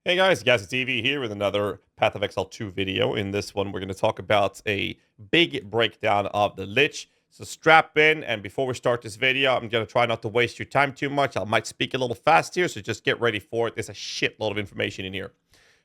Hey guys, GHAZZY TV here with another Path of Exile 2 video. In this one, we're going to talk about a big breakdown of the Lich. So strap in, and before we start this video, I'm going to try not to waste your time too much. I might speak a little fast here, so just get ready for it. There's a shitload of information in here.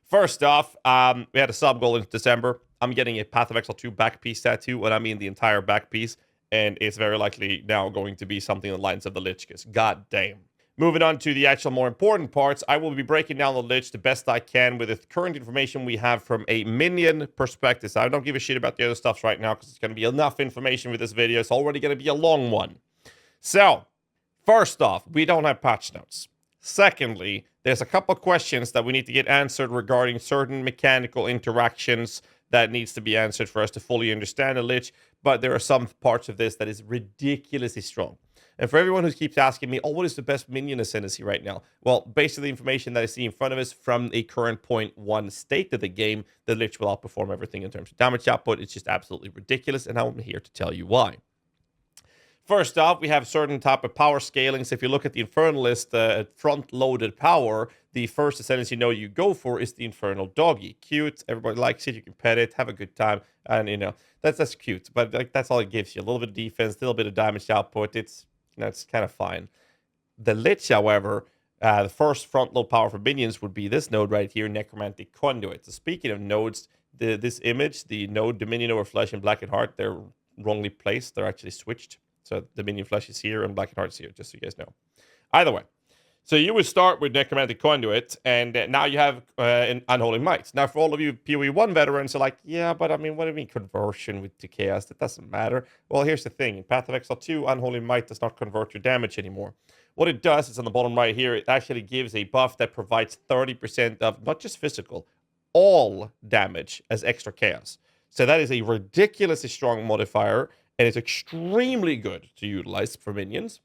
First off, we had a sub goal in December. I'm getting a Path of Exile 2 back piece tattoo, and I mean the entire back piece. And it's very likely now going to be something on the lines of the Lich, because god damn. Moving on to the actual more important parts, I will be breaking down the Lich the best I can with the current information we have from a minion perspective. So I don't give a shit about the other stuffs right now because it's going to be enough information with this video. It's already going to be a long one. So, first off, we don't have patch notes. Secondly, there's a couple questions that we need to get answered regarding certain mechanical interactions that needs to be answered for us to fully understand the Lich, but there are some parts of this that is ridiculously strong. And for everyone who keeps asking me, oh, what is the best minion ascendancy right now? Well, based on the information that I see in front of us from a current 0.1 state of the game, the Lich will outperform everything in terms of damage output. It's just absolutely ridiculous, and I'm here to tell you why. First off, we have certain type of power scalings. If you look at the Infernalist front-loaded power, the first ascendancy node you go for is the Infernal Doggy. Cute, everybody likes it, you can pet it, have a good time, and that's cute. But like, that's all it gives you. A little bit of defense, a little bit of damage output. It's kind of fine. The Lich, however, the first front load power for minions would be this node right here, Necromantic Conduit. So speaking of nodes, this image, the node Dominion over Flesh and Blackened Heart, they're wrongly placed. They're actually switched. So Dominion Flesh is here and Blackened Heart is here, just so you guys know. Either way. So you would start with Necromantic Conduit, and now you have an Unholy Might. Now, for all of you PoE 1 veterans are like, yeah, but I mean, what do you mean conversion with to Chaos? That doesn't matter. Well, here's the thing. In Path of Exile 2, Unholy Might does not convert your damage anymore. What it does is on the bottom right here, it actually gives a buff that provides 30% of not just physical, all damage as extra Chaos. So that is a ridiculously strong modifier, and it's extremely good to utilize for minions.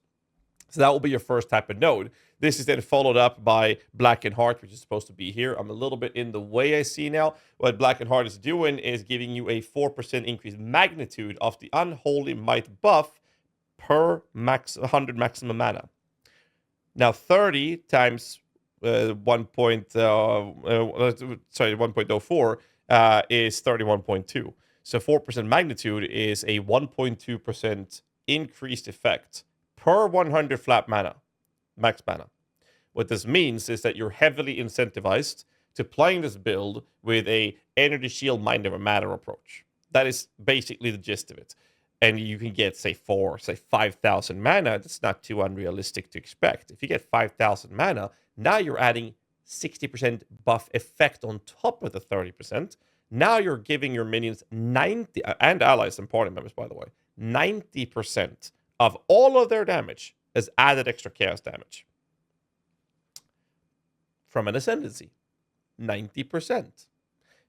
So that will be your first type of node. This is then followed up by Blackened Heart, which is supposed to be here. I'm a little bit in the way I see now. What Blackened Heart is doing is giving you a 4% increased magnitude of the Unholy Might buff per 100 maximum mana. Now 30 times 1.04 is 31.2. So 4% magnitude is a 1.2% increased effect per 100 flat mana, max mana. What this means is that you're heavily incentivized to playing this build with a energy shield mind over matter approach. That is basically the gist of it. And you can get, say 5,000 mana. That's not too unrealistic to expect. If you get 5,000 mana, now you're adding 60% buff effect on top of the 30%. Now you're giving your minions 90, and allies and party members, by the way, 90% of all of their damage as added extra chaos damage from an ascendancy. 90%.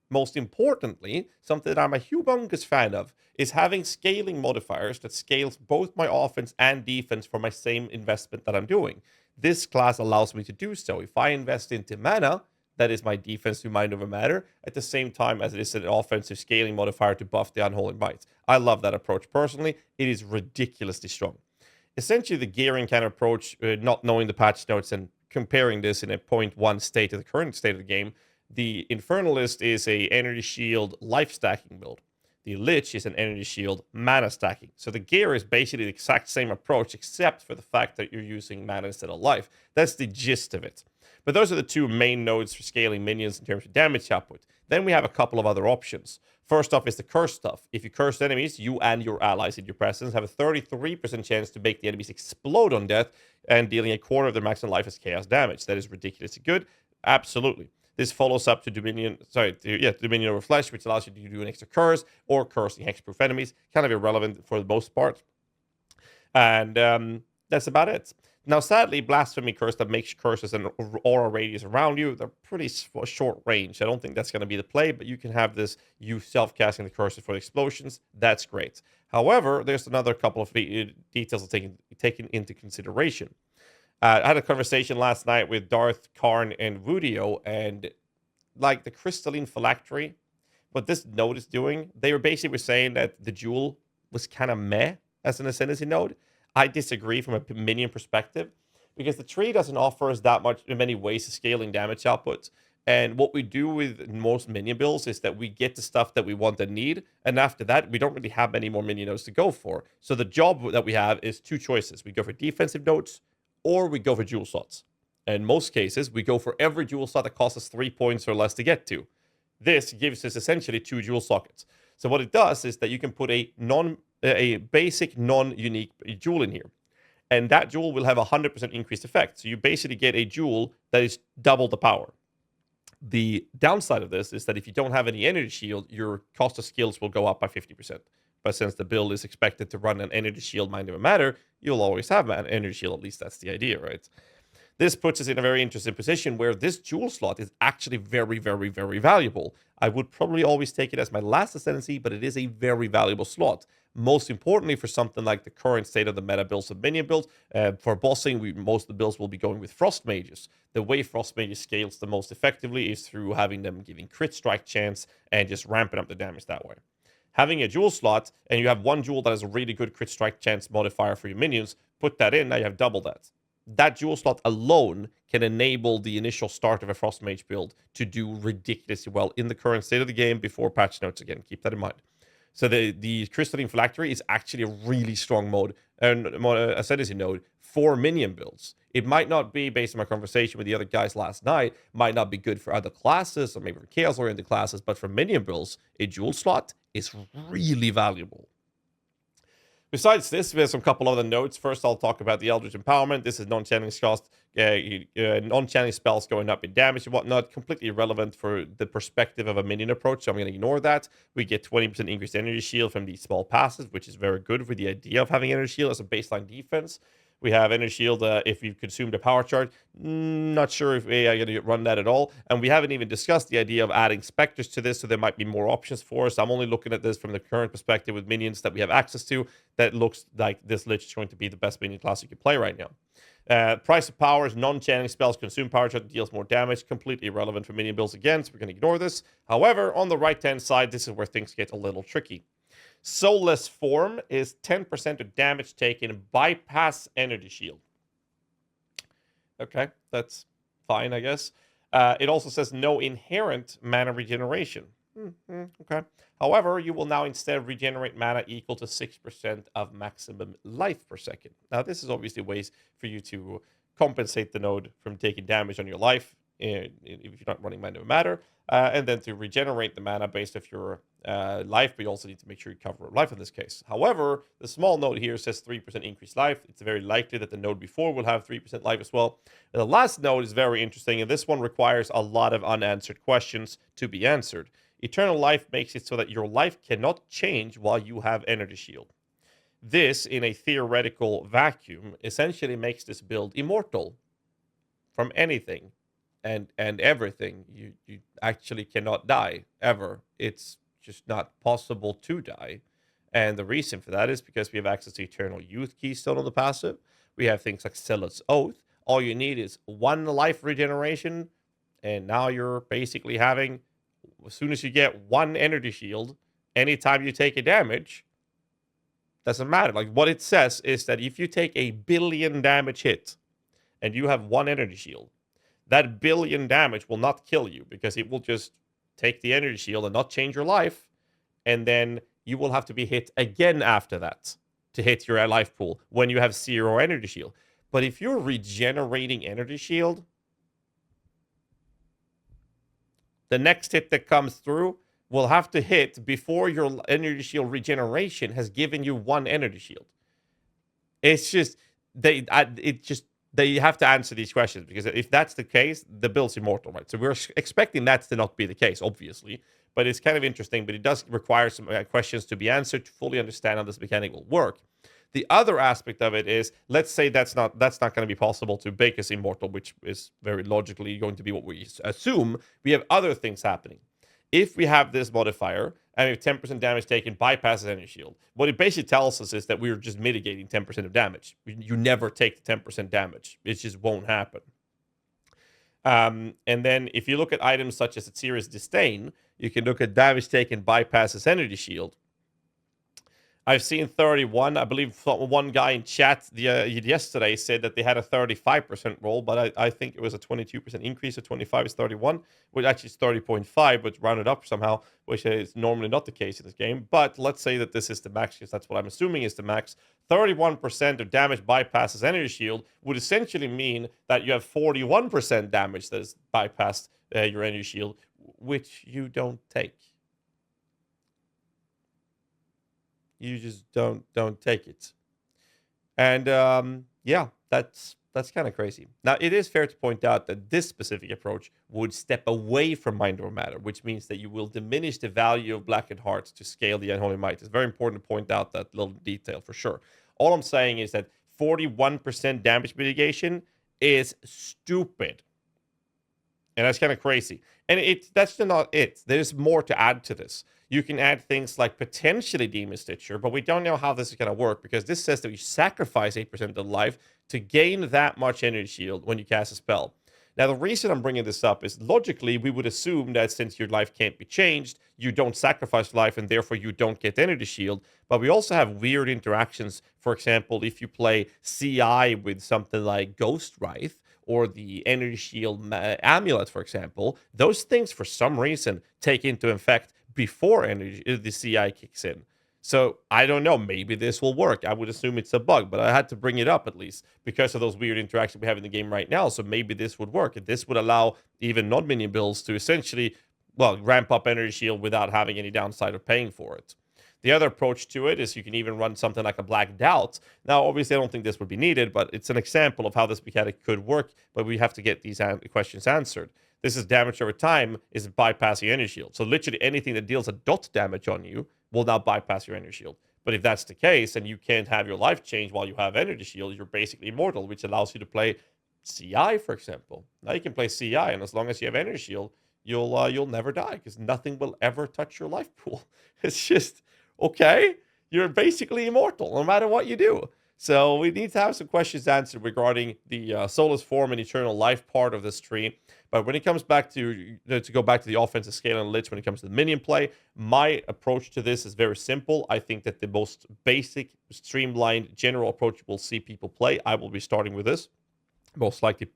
Most importantly, something that I'm a humongous fan of is having scaling modifiers that scales both my offense and defense for my same investment that I'm doing. This class allows me to do so. If I invest into mana, that is my defense to mind over matter, at the same time as it is an offensive scaling modifier to buff the Unholy Might. I love that approach personally. It is ridiculously strong. Essentially, the gearing kind of approach, not knowing the patch notes and comparing this in a 0.1 state to the current state of the game, the Infernalist is a energy shield life stacking build. The Lich is an energy shield mana stacking. So the gear is basically the exact same approach, except for the fact that you're using mana instead of life. That's the gist of it. But those are the two main nodes for scaling minions in terms of damage output. Then we have a couple of other options. First off is the curse stuff. If you curse enemies, you and your allies in your presence have a 33% chance to make the enemies explode on death and dealing a quarter of their maximum life as chaos damage. That is ridiculously good. Absolutely. This follows up to Dominion over Flesh, which allows you to do an extra curse or cursing hexproof enemies. Kind of irrelevant for the most part. And that's about it. Now, sadly, Blasphemy Curse that makes curses an aura radius around you, they're pretty short range. I don't think that's going to be the play, but you can have this, you self-casting the curses for the explosions. That's great. However, there's another couple of details taken into consideration. I had a conversation last night with Darth, Karn, and Wudio, and like the Crystalline Phylactery, what this node is doing, they were basically saying that the Jewel was kind of meh as an Ascendancy node. I disagree from a minion perspective because the tree doesn't offer us that much in many ways to scaling damage output. And what we do with most minion builds is that we get the stuff that we want and need, and after that, we don't really have many more minion nodes to go for. So the job that we have is two choices. We go for defensive nodes, or we go for jewel slots. In most cases, we go for every jewel slot that costs us 3 points or less to get to. This gives us essentially 2 jewel sockets. So what it does is that you can put a basic non-unique jewel in here. And that jewel will have a 100% increased effect. So you basically get a jewel that is double the power. The downside of this is that if you don't have any energy shield, your cost of skills will go up by 50%. But since the build is expected to run an energy shield mind over matter, you'll always have an energy shield. At least that's the idea, right? This puts us in a very interesting position where this jewel slot is actually very, very, very valuable. I would probably always take it as my last Ascendancy, but it is a very valuable slot. Most importantly, for something like the current state of the meta builds of minion builds, for bossing, most of the builds will be going with Frost Mages. The way Frost Mages scales the most effectively is through having them giving crit strike chance and just ramping up the damage that way. Having a jewel slot, and you have one jewel that has a really good crit strike chance modifier for your minions, put that in, now you have double that. That jewel slot alone can enable the initial start of a Frost Mage build to do ridiculously well in the current state of the game before patch notes again. Keep that in mind. So the Crystalline Phylactery is actually a really strong mode and Ascendancy node for minion builds. It might not be, based on my conversation with the other guys last night, might not be good for other classes or maybe for chaos-oriented classes, but for minion builds, a jewel slot is really valuable. Besides this, there's some couple other notes. First, I'll talk about the Eldritch Empowerment. This is non-channeling cost, non-channeling spells going up in damage and whatnot. Completely irrelevant for the perspective of a minion approach, so I'm going to ignore that. We get 20% increased energy shield from these small passes, which is very good for the idea of having energy shield as a baseline defense. We have energy shield if you've consumed a power charge. Not sure if AI are going to run that at all. And we haven't even discussed the idea of adding specters to this, so there might be more options for us. I'm only looking at this from the current perspective with minions that we have access to. That looks like this Lich is going to be the best minion class you can play right now. Price of powers, non-channeling spells, consume power charge, deals more damage. Completely irrelevant for minion builds again, so we're going to ignore this. However, on the right-hand side, this is where things get a little tricky. Soulless Form is 10% of damage taken, bypass energy shield. Okay, that's fine, I guess. It also says no inherent mana regeneration. Okay. However, you will now instead regenerate mana equal to 6% of maximum life per second. Now, this is obviously ways for you to compensate the node from taking damage on your life if you're not running Mind Over Matter, and then to regenerate the mana based off your life, but you also need to make sure you cover life in this case. However, the small node here says 3% increased life. It's very likely that the node before will have 3% life as well. And the last node is very interesting, and this one requires a lot of unanswered questions to be answered. Eternal life makes it so that your life cannot change while you have energy shield. This, in a theoretical vacuum, essentially makes this build immortal from anything and everything. You actually cannot die ever. It's just not possible to die. And the reason for that is because we have access to Eternal Youth Keystone on the passive. We have things like Zealot's Oath. All you need is 1 life regeneration, and now you're basically having, as soon as you get 1 energy shield, anytime you take a damage, doesn't matter. Like, what it says is that if you take a billion damage hit and you have 1 energy shield, that billion damage will not kill you because it will just take the energy shield and not change your life. And then you will have to be hit again after that to hit your life pool when you have 0 energy shield. But if you're regenerating energy shield, the next hit that comes through will have to hit before your energy shield regeneration has given you 1 energy shield. It's just, they have to answer these questions, because if that's the case, the build's immortal, right? So we're expecting that to not be the case, obviously, but it's kind of interesting, but it does require some questions to be answered to fully understand how this mechanic will work. The other aspect of it is, let's say that's not going to be possible to bake us immortal, which is very logically going to be what we assume. We have other things happening. If we have this modifier and we have 10% damage taken, bypasses energy shield, what it basically tells us is that we're just mitigating 10% of damage. You never take the 10% damage. It just won't happen. And then if you look at items such as a Serious Disdain, you can look at damage taken bypasses energy shield. I've seen 31. I believe one guy in chat yesterday said that they had a 35% roll, but I think it was a 22% increase. So 25 is 31, which actually is 30.5, but rounded up somehow, which is normally not the case in this game. But let's say that this is the max, because that's what I'm assuming is the max. 31% of damage bypasses energy shield would essentially mean that you have 41% damage that is bypassed your energy shield, which you don't take. You just don't take it. And yeah, that's kind of crazy. Now, it is fair to point out that this specific approach would step away from Mind Over Matter, which means that you will diminish the value of Blackened Hearts to scale the Unholy Might. It's very important to point out that little detail for sure. All I'm saying is that 41% damage mitigation is stupid. And that's kind of crazy. And that's not it. There's more to add to this. You can add things like potentially Demon Stitcher, but we don't know how this is going to work because this says that you sacrifice 8% of life to gain that much energy shield when you cast a spell. Now, the reason I'm bringing this up is logically, we would assume that since your life can't be changed, you don't sacrifice life and therefore you don't get energy shield. But we also have weird interactions. For example, if you play CI with something like Ghost Wraith, or the energy shield amulet, for example, those things for some reason take into effect before the CI kicks in. So I don't know. Maybe this will work. I would assume it's a bug, but I had to bring it up at least because of those weird interactions we have in the game right now. So maybe this would work. This would allow even non-minion builds to essentially, well, ramp up energy shield without having any downside of paying for it. The other approach to it is you can even run something like a Black Doubt. Now, obviously, I don't think this would be needed, but it's an example of how this mechanic could work, but we have to get these questions answered. This is damage over time is bypassing energy shield. So literally anything that deals a dot damage on you will now bypass your energy shield. But if that's the case and you can't have your life change while you have energy shield, you're basically immortal, which allows you to play CI, for example. Now you can play CI, and as long as you have energy shield, you'll never die because nothing will ever touch your life pool. It's just okay. You're basically immortal no matter what you do. So we need to have some questions answered regarding the soulless form and eternal life part of this tree. But when it comes back to go back to the offensive scale and Lich, when it comes to the minion play, my approach to this is very simple. I think that the most basic, streamlined, general approach we'll see people play, I will be starting with this, most likely,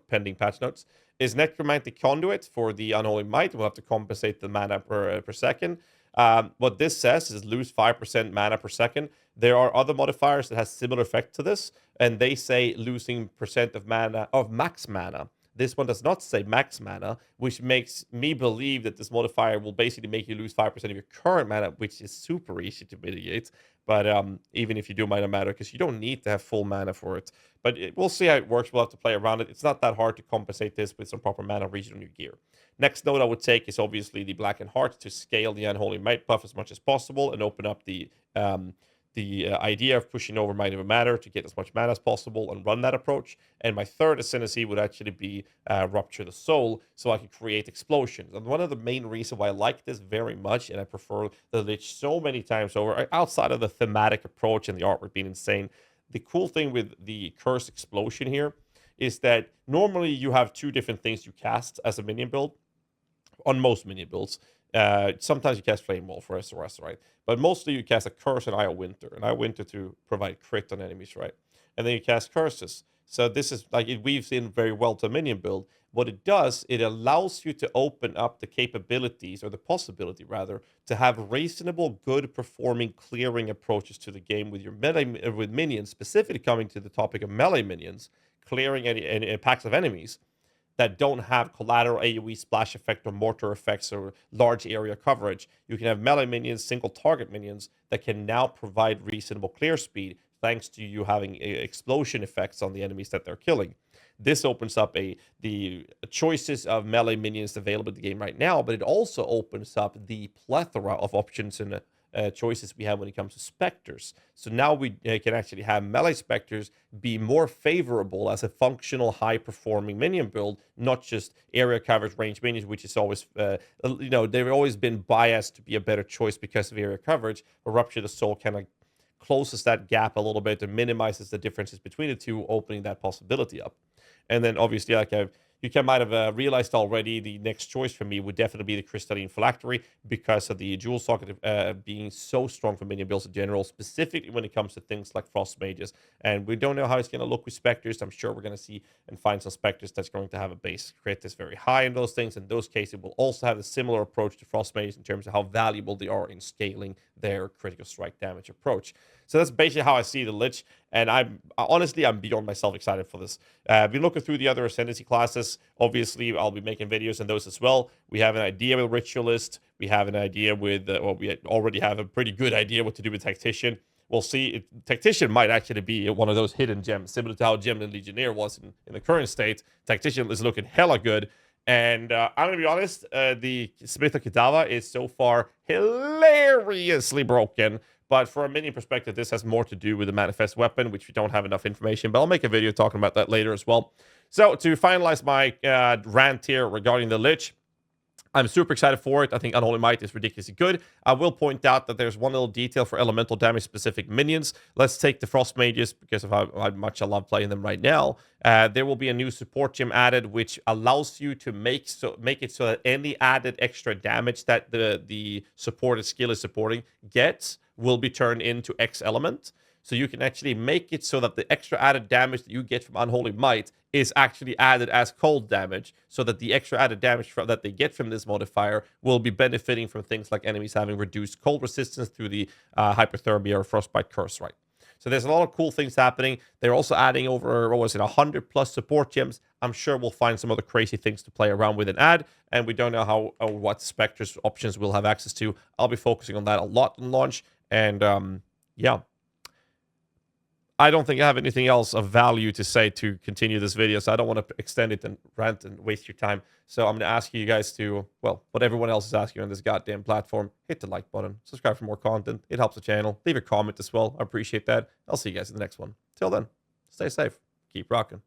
pending patch notes, is Necromantic Conduit for the Unholy Might. We'll have to compensate the mana per second. What this says is lose 5% mana per second. There are other modifiers that has similar effect to this, and they say losing percent of mana of max mana. This one does not say max mana, which makes me believe that this modifier will basically make you lose 5% of your current mana, which is super easy to mitigate. But even if you do mana matter, because you don't need to have full mana for it. But we'll see how it works. We'll have to play around it. It's not that hard to compensate this with some proper mana regen on your gear. Next note I would take is obviously the Blackened Heart to scale the Unholy Might buff as much as possible and open up the idea of pushing over Mind Over Matter to get as much mana as possible and run that approach. And my third Ascendancy would actually be Rupture the Soul, so I can create explosions. And one of the main reasons why I like this very much, and I prefer the Lich so many times over, outside of the thematic approach and the artwork being insane, the cool thing with the Curse Explosion here is that normally you have two different things you cast as a minion build, on most minion builds. Sometimes you cast Flame Wall for SOS, right? But mostly you cast a Curse and Eye of Winter. And Eye of Winter to provide crit on enemies, right? And then you cast Curses. So this is like, it weaves in very well to a minion build. What it does, it allows you to open up the capabilities, or the possibility rather, to have reasonable, good performing clearing approaches to the game with your with minions, specifically coming to the topic of melee minions, clearing any packs of enemies that don't have collateral AoE splash effect or mortar effects or large area coverage. You can have melee minions, single target minions that can now provide reasonable clear speed thanks to you having explosion effects on the enemies that they're killing. This opens up the choices of melee minions available in the game right now, but it also opens up the plethora of options and choices we have when it comes to specters. So now we can actually have melee specters be more favorable as a functional, high-performing minion build, not just area coverage range minions, which is always, they've always been biased to be a better choice because of area coverage. But Rupture the Soul kind of closes that gap a little bit and minimizes the differences between the two, opening that possibility up. And then obviously, like I've you might have realized already, the next choice for me would definitely be the Crystalline Phylactery because of the dual socket being so strong for minion builds in general, specifically when it comes to things like Frost Mages. And we don't know how it's going to look with Spectres. I'm sure we're going to see and find some Spectres that's going to have a base crit that's very high in those things. In those cases, it will also have a similar approach to Frost Mages in terms of how valuable they are in scaling their critical strike damage approach. So that's basically how I see the Lich, and I'm beyond myself excited for this. Been looking through the other Ascendancy classes. Obviously, I'll be making videos on those as well. We have an idea with Ritualist. We have an idea with, we already have a pretty good idea what to do with Tactician. We'll see. Tactician might actually be one of those hidden gems, similar to how Gemini Legionnaire was in the current state. Tactician is looking hella good. And I'm going to be honest, the Smith of Kadava is so far hilariously broken. But from a minion perspective, this has more to do with the manifest weapon, which we don't have enough information. But I'll make a video talking about that later as well. So to finalize my rant here regarding the Lich, I'm super excited for it. I think Unholy Might is ridiculously good. I will point out that there's one little detail for elemental damage specific minions. Let's take the Frost Mages because of how much I love playing them right now. There will be a new support gem added, which allows you to make it so that any added extra damage that the supported skill is supporting gets will be turned into X element. So you can actually make it so that the extra added damage that you get from Unholy Might is actually added as cold damage, so that the extra added damage that they get from this modifier will be benefiting from things like enemies having reduced cold resistance through the hypothermia or frostbite curse, right? So there's a lot of cool things happening. They're also adding over, 100 plus support gems. I'm sure we'll find some other crazy things to play around with and add, and we don't know how or what Spectres options we'll have access to. I'll be focusing on that a lot in launch, and yeah. I don't think I have anything else of value to say to continue this video, so I don't want to extend it and rant and waste your time. So I'm going to ask you guys to, well, what everyone else is asking on this goddamn platform, hit the like button, subscribe for more content. It helps the channel. Leave a comment as well. I appreciate that. I'll see you guys in the next one. Till then, stay safe. Keep rocking.